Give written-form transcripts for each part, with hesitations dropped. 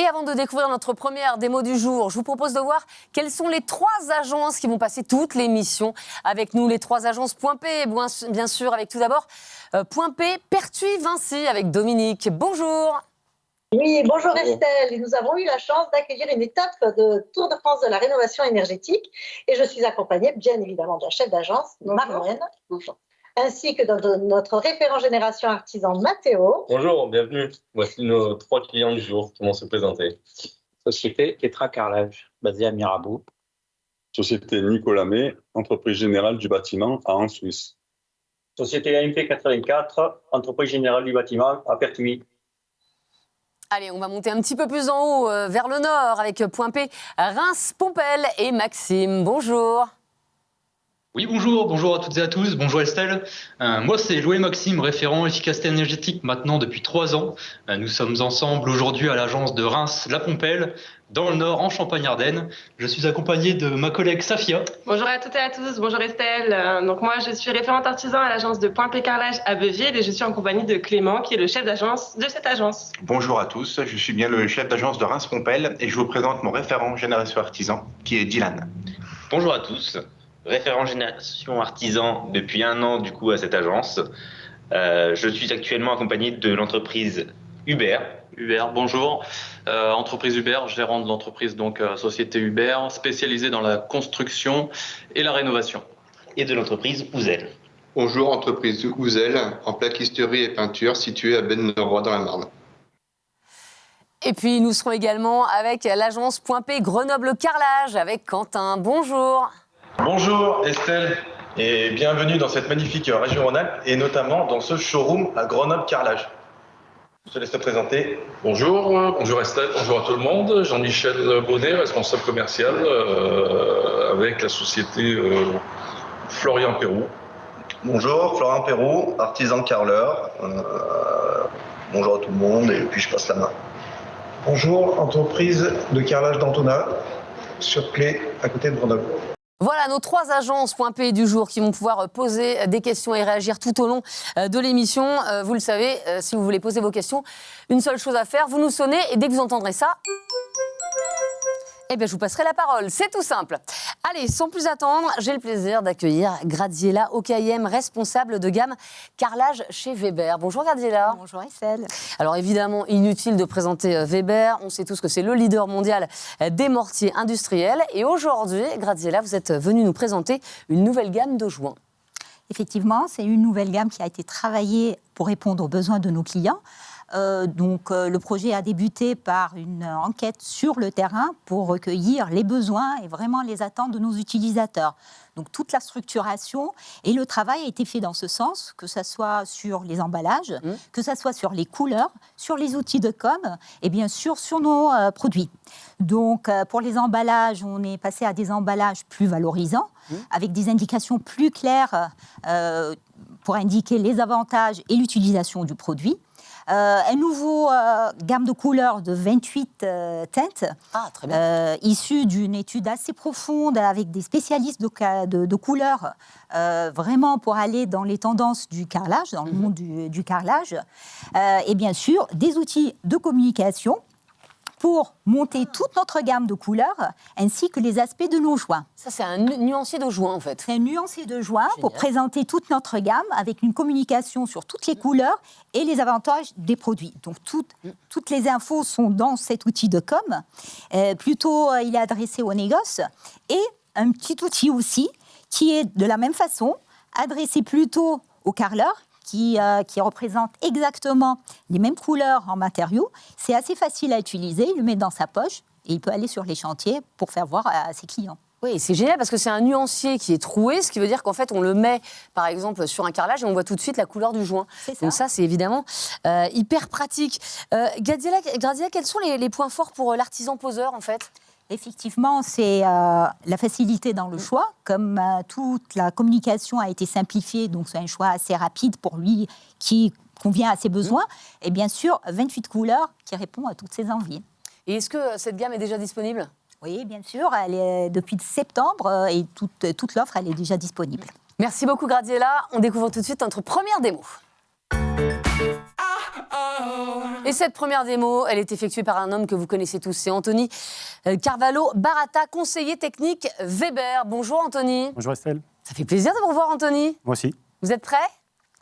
Et avant de découvrir notre première démo du jour, je vous propose de voir quelles sont les 3 agences qui vont passer toute l'émission avec nous. Les 3 agences Point P, bien sûr, avec tout d'abord Point P, Pertuis Vinci avec Dominique. Bonjour. Oui, bonjour Estelle. Nous avons eu la chance d'accueillir une étape de Tour de France de la rénovation énergétique et je suis accompagnée bien évidemment de la chef d'agence, Marlène, ainsi que de notre référent génération artisan, Mathéo. Bonjour, bienvenue. Voici nos 3 clients du jour qui vont se présenter. Société Tetra Carrelage, basée à Mirabeau. Société Nicolas May, entreprise générale du bâtiment à en Suisse. Société AMP 84, entreprise générale du bâtiment à Pertuis. Allez, on va monter un petit peu plus en haut, vers le nord, avec Point P, Reims, Pompel et Maxime. Bonjour. Oui, bonjour à toutes et à tous, bonjour Estelle. Moi, c'est Loé Maxime, référent efficacité énergétique maintenant depuis 3 ans. Nous sommes ensemble aujourd'hui à l'agence de Reims-La Pompelle, dans le nord, en Champagne-Ardenne. Je suis accompagné de ma collègue Safia. Bonjour à toutes et à tous, bonjour Estelle. Donc moi, je suis référente artisan à l'agence de Point P Carrelage à Beuville et je suis en compagnie de Clément, qui est le chef d'agence de cette agence. Bonjour à tous, je suis bien le chef d'agence de Reims-Pompelle et je vous présente mon référent génération artisan, qui est Dylan. Bonjour à tous. Référent génération artisan depuis 1 an du coup à cette agence. Je suis actuellement accompagné de l'entreprise Uber. Uber, bonjour. Entreprise Uber, gérant de l'entreprise donc société Uber, spécialisée dans la construction et la rénovation. Et de l'entreprise Ouzel. Bonjour, entreprise Ouzel, en plaquisterie et peinture située à Benneroy dans la Marne. Et puis nous serons également avec l'agence Point P Grenoble Carrelage avec Quentin. Bonjour. Bonjour Estelle et bienvenue dans cette magnifique région Rhône-Alpes et notamment dans ce showroom à Grenoble Carrelage. Je te laisse te présenter. Bonjour Estelle, bonjour à tout le monde. Jean-Michel Bonnet, responsable commercial avec la société Florian Perroux. Bonjour, Florian Perroux, artisan carreleur. Bonjour à tout le monde et puis je passe la main. Bonjour, entreprise de carrelage d'Antona, sur Clé, à côté de Grenoble. Voilà nos 3 agences Point P du jour qui vont pouvoir poser des questions et réagir tout au long de l'émission. Vous le savez, si vous voulez poser vos questions, une seule chose à faire, vous nous sonnez et dès que vous entendrez ça, eh bien, je vous passerai la parole. C'est tout simple. Allez, sans plus attendre, j'ai le plaisir d'accueillir Graziella Okayem, responsable de gamme carrelage chez Weber. Bonjour Graziella. Bonjour Estelle. Alors évidemment, inutile de présenter Weber. On sait tous que c'est le leader mondial des mortiers industriels. Et aujourd'hui, Graziella, vous êtes venue nous présenter une nouvelle gamme de joints. Effectivement, c'est une nouvelle gamme qui a été travaillée pour répondre aux besoins de nos clients. Le projet a débuté par une enquête sur le terrain pour recueillir les besoins et vraiment les attentes de nos utilisateurs. Donc toute la structuration et le travail a été fait dans ce sens, que ce soit sur les emballages, que ce soit sur les couleurs, sur les outils de com et bien sûr sur nos produits. Donc pour les emballages, on est passé à des emballages plus valorisants, avec des indications plus claires pour indiquer les avantages et l'utilisation du produit. Un nouveau gamme de couleurs de 28 teintes, issu d'une étude assez profonde avec des spécialistes de couleurs, vraiment pour aller dans les tendances du carrelage, dans le monde du carrelage. Et bien sûr, des outils de communication pour monter toute notre gamme de couleurs, ainsi que les aspects de nos joints. Ça, c'est un nuancier de joints, en fait. C'est un nuancier de joints pour présenter toute notre gamme, avec une communication sur toutes les couleurs et les avantages des produits. Donc, toutes les infos sont dans cet outil de com. Plutôt, il est adressé aux négoces. Et un petit outil aussi, qui est de la même façon, adressé plutôt aux carreleurs, qui représente exactement les mêmes couleurs en matériaux. C'est assez facile à utiliser, il le met dans sa poche et il peut aller sur les chantiers pour faire voir à ses clients. Oui, c'est génial parce que c'est un nuancier qui est troué, ce qui veut dire qu'en fait, on le met, par exemple, sur un carrelage et on voit tout de suite la couleur du joint. Donc ça, c'est évidemment hyper pratique. Graziella, quels sont les points forts pour l'artisan poseur, en fait ? Effectivement, c'est la facilité dans le choix. Comme toute la communication a été simplifiée, donc c'est un choix assez rapide pour lui qui convient à ses besoins. Et bien sûr, 28 couleurs qui répondent à toutes ses envies. Et est-ce que cette gamme est déjà disponible ? Oui, bien sûr. Elle est depuis septembre et toute l'offre, elle est déjà disponible. Merci beaucoup, Graziella. On découvre tout de suite notre première démo. Et cette première démo, elle est effectuée par un homme que vous connaissez tous, c'est Anthony Carvalho Barata, conseiller technique Weber. Bonjour Anthony. Bonjour Estelle. Ça fait plaisir de vous revoir Anthony. Moi aussi. Vous êtes prêts?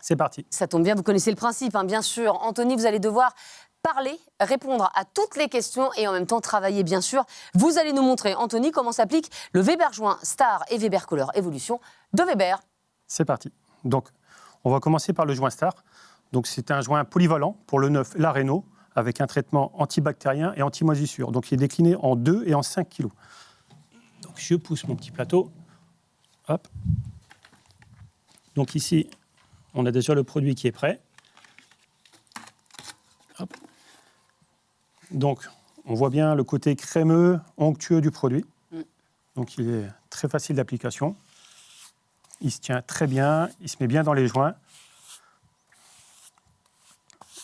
C'est parti. Ça tombe bien, vous connaissez le principe, hein, bien sûr. Anthony, vous allez devoir parler, répondre à toutes les questions et en même temps travailler, bien sûr. Vous allez nous montrer, Anthony, comment s'applique le Weber Joint Star et Weber Color Evolution de Weber. C'est parti. Donc, on va commencer par le joint Star. Donc, c'est un joint polyvalent pour le neuf, la réno, avec un traitement antibactérien et anti-moisissure. Donc, il est décliné en 2 et en 5 kg. Donc, je pousse mon petit plateau. Hop. Donc, ici, on a déjà le produit qui est prêt. Hop. Donc, on voit bien le côté crémeux, onctueux du produit. Donc, il est très facile d'application. Il se tient très bien, il se met bien dans les joints.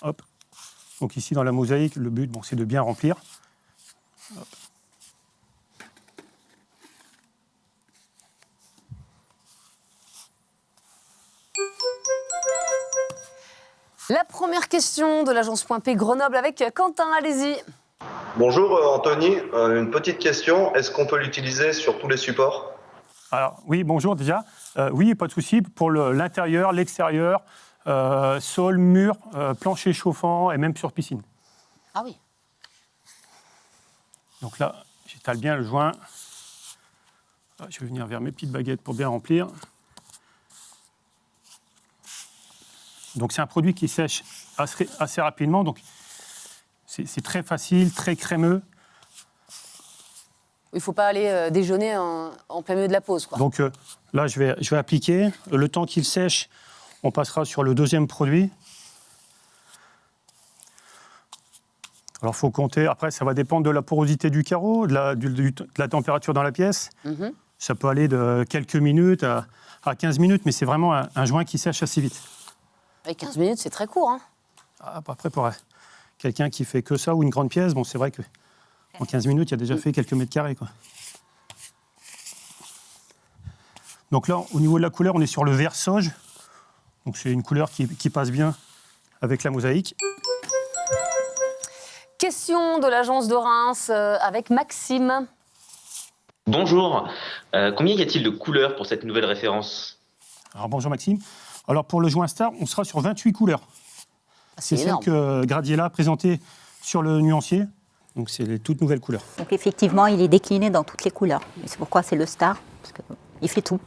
Hop. Donc ici, dans la mosaïque, le but, c'est de bien remplir. Hop. La première question de l'agence Point P Grenoble avec Quentin, allez-y. Bonjour Anthony, une petite question. Est-ce qu'on peut l'utiliser sur tous les supports? Alors oui, bonjour déjà. Oui, pas de souci. Pour l'intérieur, l'extérieur, sol, mur, plancher chauffant et même sur piscine. Ah oui. Donc là, j'étale bien le joint. Je vais venir vers mes petites baguettes pour bien remplir. Donc c'est un produit qui sèche assez rapidement. Donc c'est très facile, très crémeux. Il ne faut pas aller déjeuner en plein milieu de la pause, quoi. Donc là, je vais appliquer. Le temps qu'il sèche, on passera sur le deuxième produit. Alors, il faut compter. Après, ça va dépendre de la porosité du carreau, de la température dans la pièce. Ça peut aller de quelques minutes à 15 minutes, mais c'est vraiment un joint qui sèche assez vite. Et 15 minutes, c'est très court, hein. Après, pour quelqu'un qui fait que ça ou une grande pièce, bon, c'est vrai que en 15 minutes, il a déjà fait quelques mètres carrés, quoi. Donc là, au niveau de la couleur, on est sur le vert sauge. Donc c'est une couleur qui passe bien avec la mosaïque. Question de l'agence de Reims avec Maxime. Bonjour. Combien y a-t-il de couleurs pour cette nouvelle référence? Alors bonjour Maxime. Alors pour le joint Star, on sera sur 28 couleurs. C'est celle que Gradiella a présentée sur le nuancier. Donc c'est les toutes nouvelles couleurs. Donc effectivement, il est décliné dans toutes les couleurs. Et c'est pourquoi c'est le Star, parce qu'il fait tout.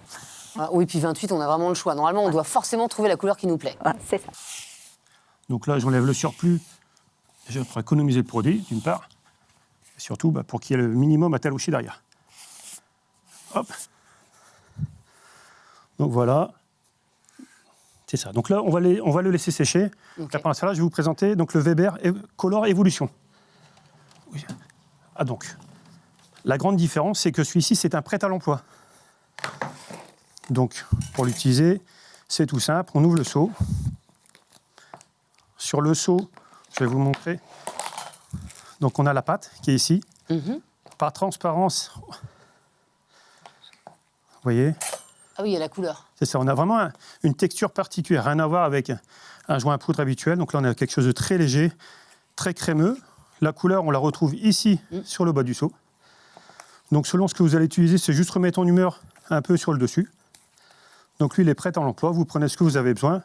Ah, oui, puis 28, on a vraiment le choix. Normalement, on doit forcément trouver la couleur qui nous plaît. C'est ça. Donc là, j'enlève le surplus. Je vais économiser le produit, d'une part. Et surtout, pour qu'il y ait le minimum à talocher derrière. Hop. Donc voilà. C'est ça. Donc là, on va le laisser sécher. Okay. Pendant ça, là, je vais vous présenter donc, le Weber Color Evolution. Oui. Ah donc, la grande différence, c'est que celui-ci, c'est un prêt à l'emploi. Donc, pour l'utiliser, c'est tout simple. On ouvre le seau. Sur le seau, je vais vous montrer. Donc, on a la pâte qui est ici. Par transparence, vous voyez? Ah oui, il y a la couleur. C'est ça, on a vraiment une texture particulière, rien à voir avec un joint à poudre habituel. Donc là, on a quelque chose de très léger, très crémeux. La couleur, on la retrouve ici, sur le bas du seau. Donc selon ce que vous allez utiliser, c'est juste remettre en humeur un peu sur le dessus. Donc lui, il est prêt à l'emploi. Vous prenez ce que vous avez besoin.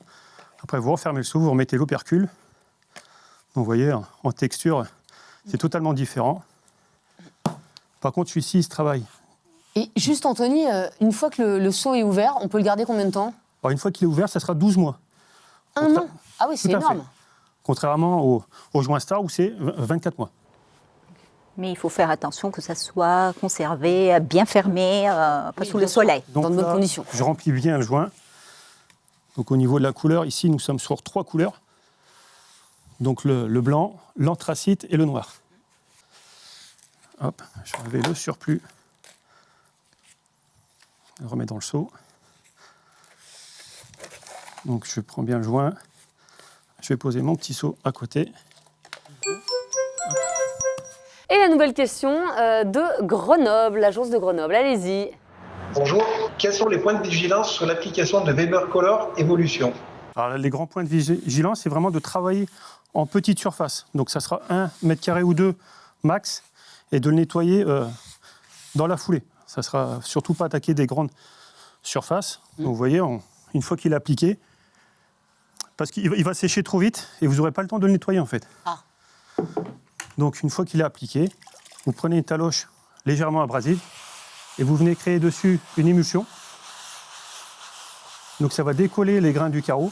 Après, vous refermez le seau, vous remettez l'opercule. Donc vous voyez, en texture, c'est totalement différent. Par contre, celui-ci, il se travaille. Et juste, Anthony, une fois que le seau est ouvert, on peut le garder combien de temps? Alors, une fois qu'il est ouvert, ça sera 12 mois. Un an? Ah oui, c'est énorme. Contrairement au joint Star où c'est 24 mois. Mais il faut faire attention que ça soit conservé, bien fermé, pas sous le soleil. Donc, dans de bonnes conditions. Je remplis bien le joint. Donc au niveau de la couleur, ici nous sommes sur 3 couleurs. Donc le blanc, l'anthracite et le noir. Hop, je vais enlever le surplus. Je le remets dans le seau. Donc je prends bien le joint. Je vais poser mon petit seau à côté. Et la nouvelle question de Grenoble, l'agence de Grenoble. Allez-y. Bonjour. Quels sont les points de vigilance sur l'application de Weber Color Evolution? Alors, les grands points de vigilance, c'est vraiment de travailler en petite surface. Donc ça sera 1 mètre carré ou 2 max, et de le nettoyer dans la foulée. Ça ne sera surtout pas attaquer des grandes surfaces. Donc, vous voyez, une fois qu'il est appliqué, parce qu'il va sécher trop vite et vous n'aurez pas le temps de le nettoyer en fait. Donc une fois qu'il est appliqué, vous prenez une taloche légèrement abrasive et vous venez créer dessus une émulsion. Donc ça va décoller les grains du carreau.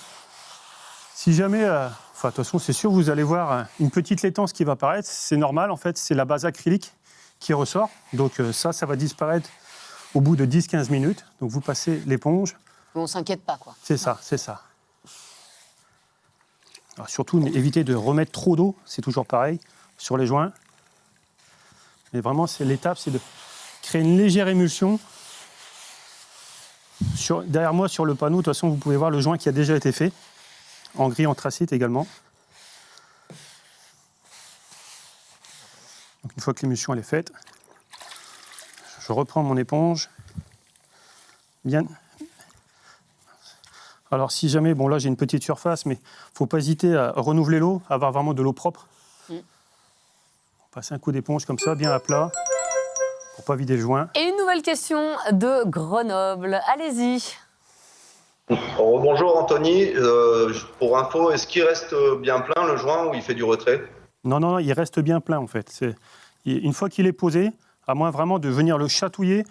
Si jamais, de toute façon c'est sûr, vous allez voir une petite laitance qui va apparaître, c'est normal en fait, c'est la base acrylique qui ressort. Donc ça va disparaître au bout de 10-15 minutes. Donc vous passez l'éponge. On ne s'inquiète pas quoi. C'est ça, c'est ça. Alors surtout, évitez de remettre trop d'eau, c'est toujours pareil, sur les joints. Mais vraiment, l'étape, c'est de créer une légère émulsion. Derrière moi, sur le panneau, de toute façon, vous pouvez voir le joint qui a déjà été fait, en gris anthracite également. Donc, une fois que l'émulsion elle est faite, je reprends mon éponge. Bien. Alors si jamais, bon là j'ai une petite surface, mais il ne faut pas hésiter à renouveler l'eau, à avoir vraiment de l'eau propre. On passe un coup d'éponge comme ça, bien à plat, pour ne pas vider le joint. Et une nouvelle question de Grenoble. Allez-y. Bonjour Anthony, pour info, est-ce qu'il reste bien plein le joint ou il fait du retrait? Non, il reste bien plein en fait. Une fois qu'il est posé, à moins vraiment de venir le chatouiller,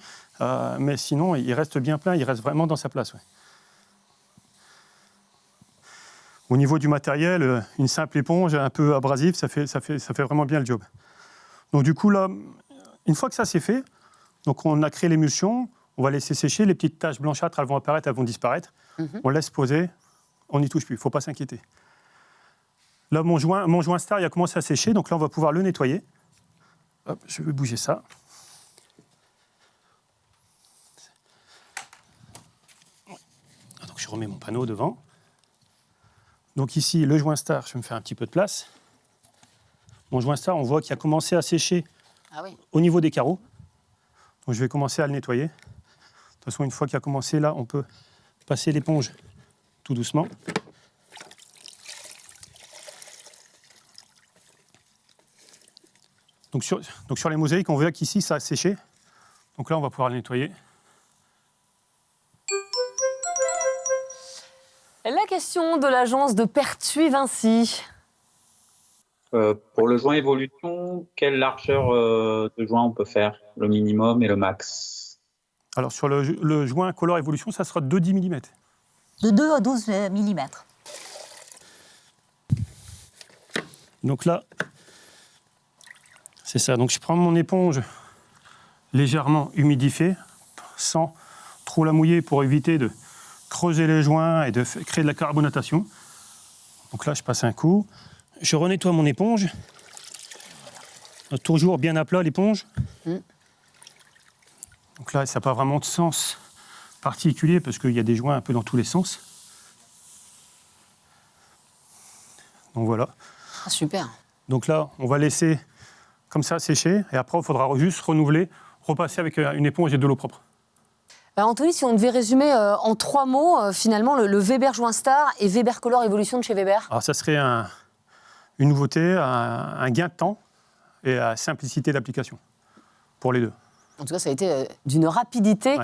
mais sinon il reste bien plein, il reste vraiment dans sa place. Ouais. Au niveau du matériel, une simple éponge un peu abrasive, ça fait vraiment bien le job. Donc du coup, là, une fois que ça c'est fait, donc on a créé l'émulsion, on va laisser sécher, les petites taches blanchâtres, elles vont apparaître, elles vont disparaître. On laisse poser, on n'y touche plus, il ne faut pas s'inquiéter. Là, mon joint star, il a commencé à sécher, donc là, on va pouvoir le nettoyer. Hop, je vais bouger ça. Donc je remets mon panneau devant. Donc ici, le joint star, je vais me faire un petit peu de place. Mon joint star, on voit qu'il a commencé à sécher au niveau des carreaux. Donc je vais commencer à le nettoyer. De toute façon, une fois qu'il a commencé, là, on peut passer l'éponge tout doucement. Donc sur les mosaïques, on voit qu'ici, ça a séché. Donc là, on va pouvoir le nettoyer. La question de l'agence de Pertuis-Vinci. Pour le joint évolution, quelle largeur de joint on peut faire? Le minimum et le max? Alors sur le joint Color Evolution, ça sera de 10 mm. De 2 à 12 mm. Donc là, c'est ça. Donc je prends mon éponge légèrement humidifiée, sans trop la mouiller pour éviter de creuser les joints et de créer de la carbonatation. Donc là, je passe un coup. Je renettoie mon éponge. Toujours bien à plat l'éponge. Donc là, ça n'a pas vraiment de sens particulier parce qu'il y a des joints un peu dans tous les sens. Donc voilà. Ah, super. Donc là, on va laisser comme ça sécher et après, il faudra juste renouveler, repasser avec une éponge et de l'eau propre. Anthony, si on devait résumer en 3 mots, finalement, le Weber Joint Star et Weber Color Evolution de chez Weber. Alors ça serait une nouveauté, un gain de temps et la simplicité d'application pour les deux. En tout cas, ça a été d'une rapidité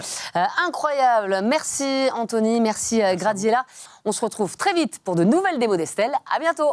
incroyable. Merci Anthony, merci Graziella. On se retrouve très vite pour de nouvelles démos d'Estelle. À bientôt.